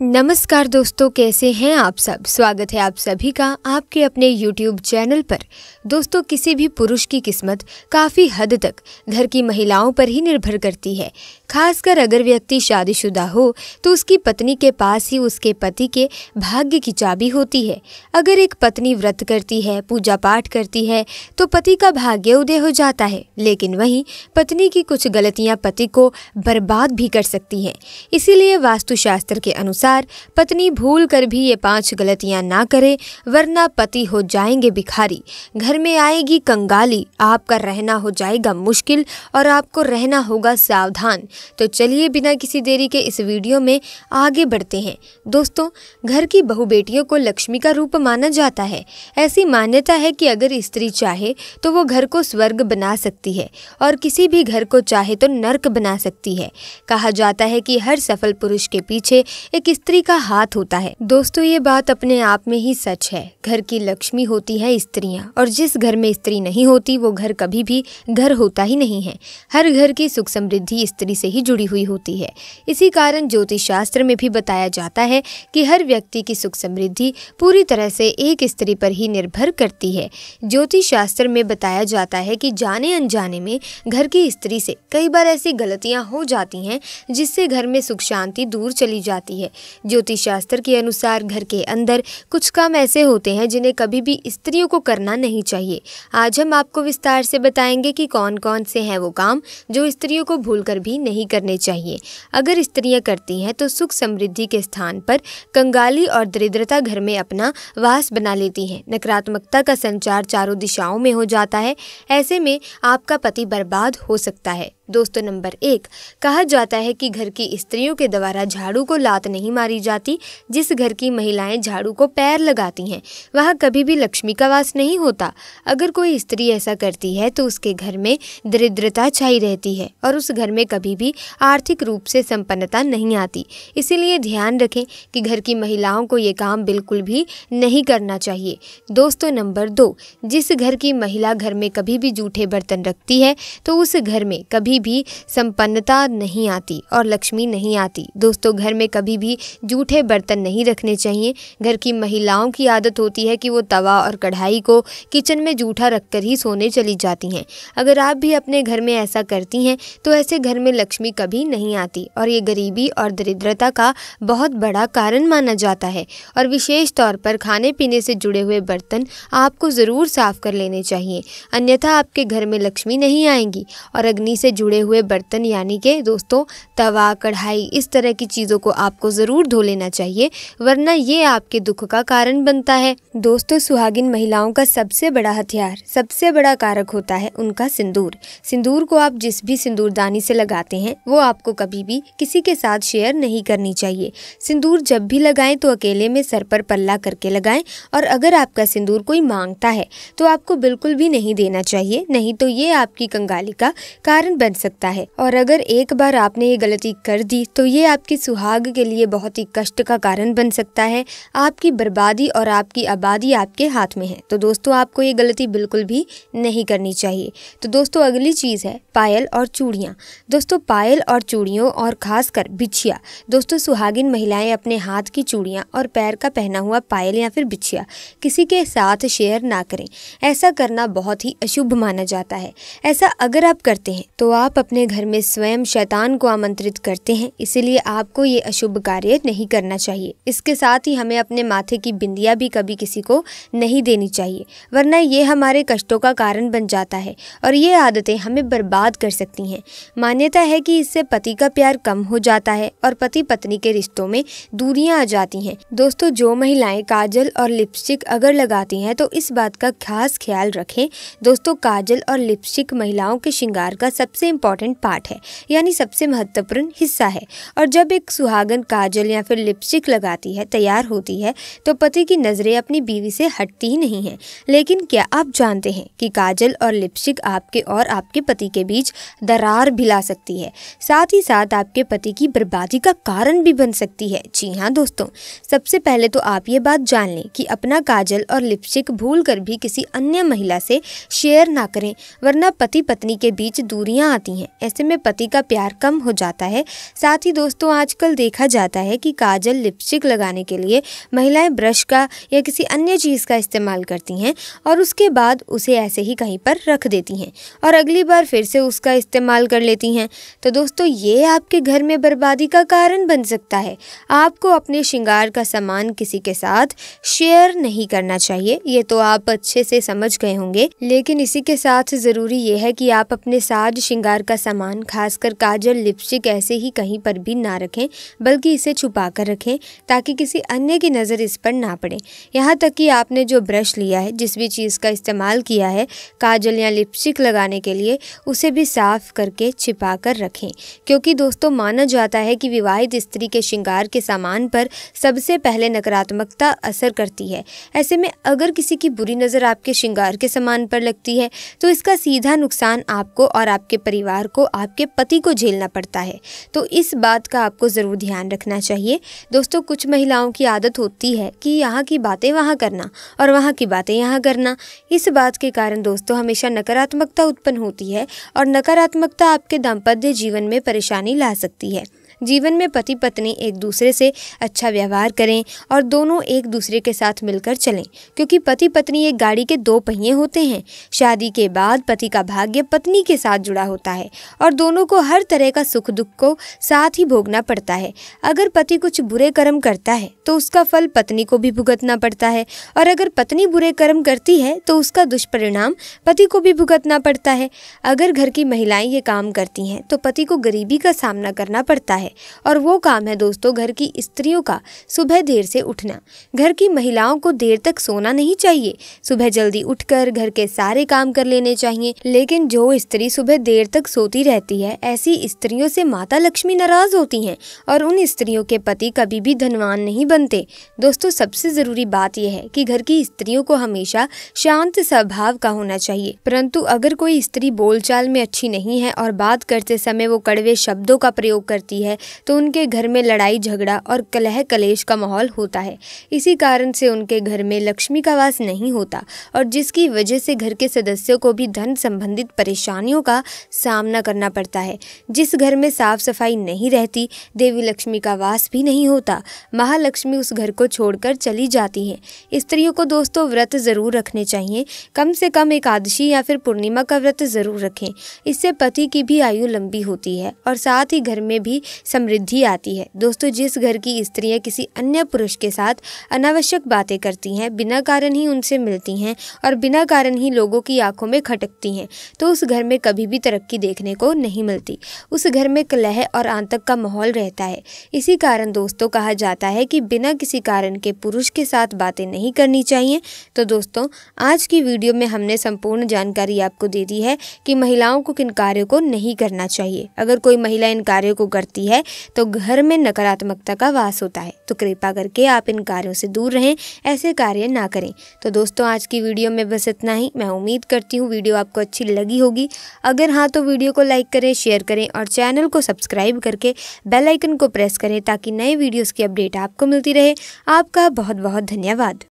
नमस्कार दोस्तों, कैसे हैं आप सब। स्वागत है आप सभी का आपके अपने YouTube चैनल पर। दोस्तों, किसी भी पुरुष की किस्मत काफ़ी हद तक घर की महिलाओं पर ही निर्भर करती है। खासकर अगर व्यक्ति शादीशुदा हो तो उसकी पत्नी के पास ही उसके पति के भाग्य की चाबी होती है। अगर एक पत्नी व्रत करती है, पूजा पाठ करती है तो पति का भाग्य उदय हो जाता है, लेकिन वहीं पत्नी की कुछ गलतियां पति को बर्बाद भी कर सकती हैं। इसीलिए वास्तुशास्त्र के अनुसार पत्नी भूल कर भी ये 5 गलतियां ना करे, वरना पति हो जाएंगे भिखारी, घर में आएगी कंगाली, आपका रहना हो जाएगा मुश्किल और आपको रहना होगा सावधान। तो चलिए बिना किसी देरी के इस वीडियो में आगे बढ़ते हैं। दोस्तों, घर की बहू बेटियों को लक्ष्मी का रूप माना जाता है। ऐसी मान्यता है कि अगर स्त्री चाहे तो वो घर को स्वर्ग बना सकती है और किसी भी घर को चाहे तो नर्क बना सकती है। कहा जाता है कि हर सफल पुरुष के पीछे एक स्त्री का हाथ होता है। दोस्तों, ये बात अपने आप में ही सच है। घर की लक्ष्मी होती है स्त्रियां, और जिस घर में स्त्री नहीं होती वो घर कभी भी घर होता ही नहीं है। हर घर की सुख समृद्धि स्त्री से ही जुड़ी हुई होती है। इसी कारण ज्योतिष शास्त्र में भी बताया जाता है कि हर व्यक्ति की सुख समृद्धि पूरी तरह से एक स्त्री पर ही निर्भर करती है। ज्योतिष शास्त्र में बताया जाता है कि जाने अनजाने में घर की स्त्री से कई बार ऐसी गलतियां हो जाती हैं जिससे घर में सुख शांति दूर चली जाती है। ज्योतिष शास्त्र के अनुसार घर के अंदर कुछ काम ऐसे होते हैं जिन्हें कभी भी स्त्रियों को करना नहीं चाहिए। आज हम आपको विस्तार से बताएंगे कि कौन कौन से हैं वो काम जो स्त्रियों को भूलकर भी नहीं करने चाहिए। अगर स्त्रियां करती हैं तो सुख समृद्धि के स्थान पर कंगाली और दरिद्रता घर में अपना वास बना लेती हैं। नकारात्मकता का संचार चारों दिशाओं में हो जाता है। ऐसे में आपका पति बर्बाद हो सकता है। दोस्तों, नंबर 1, कहा जाता है कि घर की स्त्रियों के द्वारा झाड़ू को लात नहीं मारी जाती। जिस घर की महिलाएं झाड़ू को पैर लगाती हैं वहाँ कभी भी लक्ष्मी का वास नहीं होता। अगर कोई स्त्री ऐसा करती है तो उसके घर में दरिद्रता छाई रहती है और उस घर में कभी भी आर्थिक रूप से संपन्नता नहीं आती। इसीलिए ध्यान रखें कि घर की महिलाओं को ये काम बिल्कुल भी नहीं करना चाहिए। दोस्तों, नंबर 2, जिस घर की महिला घर में कभी भी जूठे बर्तन रखती है तो उस घर में कभी भी संपन्नता नहीं आती और लक्ष्मी नहीं आती। दोस्तों, घर में कभी भी जूठे बर्तन नहीं रखने चाहिए। घर की महिलाओं की आदत होती है कि वो तवा और कढ़ाई को किचन में जूठा रखकर ही सोने चली जाती हैं। अगर आप भी अपने घर में ऐसा करती हैं तो ऐसे घर में लक्ष्मी कभी नहीं आती और ये गरीबी और दरिद्रता का बहुत बड़ा कारण माना जाता है। और विशेष तौर पर खाने पीने से जुड़े हुए बर्तन आपको ज़रूर साफ कर लेने चाहिए, अन्यथा आपके घर में लक्ष्मी नहीं आएंगी। और अग्नि से जुड़े हुए बर्तन यानी कि दोस्तों तवा, कढ़ाई, इस तरह की चीज़ों को आपको ज़रूर धो लेना चाहिए, वरना ये आपके दुख का कारण बनता है। दोस्तों, सुहागिन महिलाओं का सबसे बड़ा हथियार, सबसे बड़ा कारक होता है उनका सिंदूर। सिंदूर को आप जिस भी सिंदूरदानी से लगाते हैं वो आपको कभी भी किसी के साथ शेयर नहीं करनी चाहिए। सिंदूर जब भी लगाएं तो अकेले में सर पर पल्ला करके लगाएं, और अगर आपका सिंदूर कोई मांगता है तो आपको बिल्कुल भी नहीं देना चाहिए, नहीं तो ये आपकी कंगाली का कारण बन सकता है। और अगर एक बार आपने ये गलती कर दी तो ये आपकी सुहाग के लिए बहुत ही कष्ट का कारण बन सकता है। आपकी बर्बादी और आपकी आबादी आपके हाथ में है। तो दोस्तों, आपको ये गलती बिल्कुल भी नहीं करनी चाहिए। तो दोस्तों, अगली चीज़ है पायल और चूड़ियाँ। दोस्तों, पायल और चूड़ियों और खासकर बिछिया। दोस्तों, सुहागिन महिलाएं अपने हाथ की चूड़ियाँ और पैर का पहना हुआ पायल या फिर बिछिया किसी के साथ शेयर ना करें। ऐसा करना बहुत ही अशुभ माना जाता है। ऐसा अगर आप करते हैं तो आप अपने घर में स्वयं शैतान को आमंत्रित करते हैं। इसीलिए आपको ये अशुभ कार्य नहीं करना चाहिए। इसके साथ ही हमें अपने माथे की बिंदिया भी कभी किसी को नहीं देनी चाहिए, वरना ये हमारे कष्टों का कारण बन जाता है और ये आदतें हमें बर्बाद कर सकती हैं। मान्यता है कि इससे पति का प्यार कम हो जाता है और पति पत्नी के रिश्तों में दूरियां आ जाती हैं। दोस्तों, जो महिलाएं काजल और लिपस्टिक अगर लगाती हैं तो इस बात का खास ख्याल रखें। दोस्तों, काजल और लिपस्टिक महिलाओं के श्रृंगार का सबसे इम्पोर्टेंट पार्ट है, यानी सबसे महत्वपूर्ण हिस्सा है। और जब एक सुहागन काजल या फिर लिपस्टिक लगाती है, तैयार होती है, तो पति की नज़रें अपनी बीवी से हटती ही नहीं हैं। लेकिन क्या आप जानते हैं कि काजल और लिपस्टिक आपके और आपके पति के बीच दरार भी ला सकती है, साथ ही साथ आपके पति की बर्बादी का कारण भी बन सकती है। जी हाँ दोस्तों, सबसे पहले तो आप ये बात जान लें कि अपना काजल और लिपस्टिक भूल कर भी किसी अन्य महिला से शेयर ना करें, वरना पति पत्नी के बीच दूरियां आती हैं। ऐसे में पति का प्यार कम हो जाता है। साथ ही दोस्तों, आजकल देखा जाता है है कि काजल लिपस्टिक लगाने के लिए महिलाएं ब्रश का या किसी अन्य चीज़ का इस्तेमाल करती हैं और उसके बाद उसे ऐसे ही कहीं पर रख देती हैं और अगली बार फिर से उसका इस्तेमाल कर लेती हैं। तो दोस्तों ये आपके घर में बर्बादी का कारण बन सकता है। आपको अपने श्रृंगार का सामान किसी के साथ शेयर नहीं करना चाहिए, ये तो आप अच्छे से समझ गए होंगे। लेकिन इसी के साथ ज़रूरी ये है कि आप अपने साज श्रृंगार का सामान, खासकर काजल लिपस्टिक, ऐसे ही कहीं पर भी ना रखें, बल्कि इसे छुपा कर रखें ताकि किसी अन्य की नज़र इस पर ना पड़े। यहाँ तक कि आपने जो ब्रश लिया है, जिस भी चीज़ का इस्तेमाल किया है काजल या लिपस्टिक लगाने के लिए, उसे भी साफ करके छिपा कर रखें, क्योंकि दोस्तों माना जाता है कि विवाहित स्त्री के श्रृंगार के सामान पर सबसे पहले नकारात्मकता असर करती है। ऐसे में अगर किसी की बुरी नज़र आपके श्रृंगार के सामान पर लगती है तो इसका सीधा नुकसान आपको और आपके परिवार को, आपके पति को झेलना पड़ता है। तो इस बात का आपको ज़रूर ध्यान रखना चाहिए। दोस्तों कुछ महिलाओं की आदत होती है कि यहाँ की बातें वहाँ करना और वहाँ की बातें यहाँ करना। इस बात के कारण दोस्तों हमेशा नकारात्मकता उत्पन्न होती है और नकारात्मकता आपके दाम्पत्य जीवन में परेशानी ला सकती है। जीवन में पति पत्नी एक दूसरे से अच्छा व्यवहार करें और दोनों एक दूसरे के साथ मिलकर चलें, क्योंकि पति पत्नी एक गाड़ी के दो पहिए होते हैं। शादी के बाद पति का भाग्य पत्नी के साथ जुड़ा होता है और दोनों को हर तरह का सुख दुख को साथ ही भोगना पड़ता है। अगर पति कुछ बुरे कर्म करता है तो उसका फल पत्नी को भी भुगतना पड़ता है, और अगर पत्नी बुरे कर्म करती है तो उसका दुष्परिणाम पति को भी भुगतना पड़ता है। अगर घर की महिलाएं ये काम करती हैं तो पति को गरीबी का सामना करना पड़ता है, और वो काम है दोस्तों घर की स्त्रियों का सुबह देर से उठना। घर की महिलाओं को देर तक सोना नहीं चाहिए, सुबह जल्दी उठकर घर के सारे काम कर लेने चाहिए। लेकिन जो स्त्री सुबह देर तक सोती रहती है, ऐसी स्त्रियों से माता लक्ष्मी नाराज होती हैं और उन स्त्रियों के पति कभी भी धनवान नहीं बनते। दोस्तों सबसे जरूरी बात यह है कि घर की स्त्रियों को हमेशा शांत स्वभाव का होना चाहिए, परंतु अगर कोई स्त्री बोलचाल में अच्छी नहीं है और बात करते समय वो कड़वे शब्दों का प्रयोग करती है तो उनके घर में लड़ाई झगड़ा और कलह कलेश का माहौल होता है। इसी कारण से उनके घर में लक्ष्मी का वास नहीं होता और जिसकी वजह से घर के सदस्यों को भी धन संबंधित परेशानियों का सामना करना पड़ता है। जिस घर में साफ सफाई नहीं रहती, देवी लक्ष्मी का वास भी नहीं होता, महालक्ष्मी उस घर को छोड़कर चली जाती है। स्त्रियों को दोस्तों व्रत जरूर रखने चाहिए, कम से कम एकादशी या फिर पूर्णिमा का व्रत जरूर रखें। इससे पति की भी आयु लंबी होती है और साथ ही घर में भी समृद्धि आती है। दोस्तों जिस घर की स्त्रियां किसी अन्य पुरुष के साथ अनावश्यक बातें करती हैं, बिना कारण ही उनसे मिलती हैं और बिना कारण ही लोगों की आंखों में खटकती हैं, तो उस घर में कभी भी तरक्की देखने को नहीं मिलती। उस घर में कलह और आतंक का माहौल रहता है। इसी कारण दोस्तों कहा जाता है कि बिना किसी कारण के पुरुष के साथ बातें नहीं करनी चाहिए। तो दोस्तों आज की वीडियो में हमने संपूर्ण जानकारी आपको दे दी है कि महिलाओं को किन कार्यों को नहीं करना चाहिए। अगर कोई महिला इन कार्यों को करती है तो घर में नकारात्मकता का वास होता है, तो कृपा करके आप इन कार्यों से दूर रहें, ऐसे कार्य ना करें। तो दोस्तों आज की वीडियो में बस इतना ही। मैं उम्मीद करती हूँ वीडियो आपको अच्छी लगी होगी। अगर हाँ तो वीडियो को लाइक करें, शेयर करें और चैनल को सब्सक्राइब करके बेल आइकन को प्रेस करें ताकि नए वीडियोस की अपडेट आपको मिलती रहे। आपका बहुत बहुत धन्यवाद।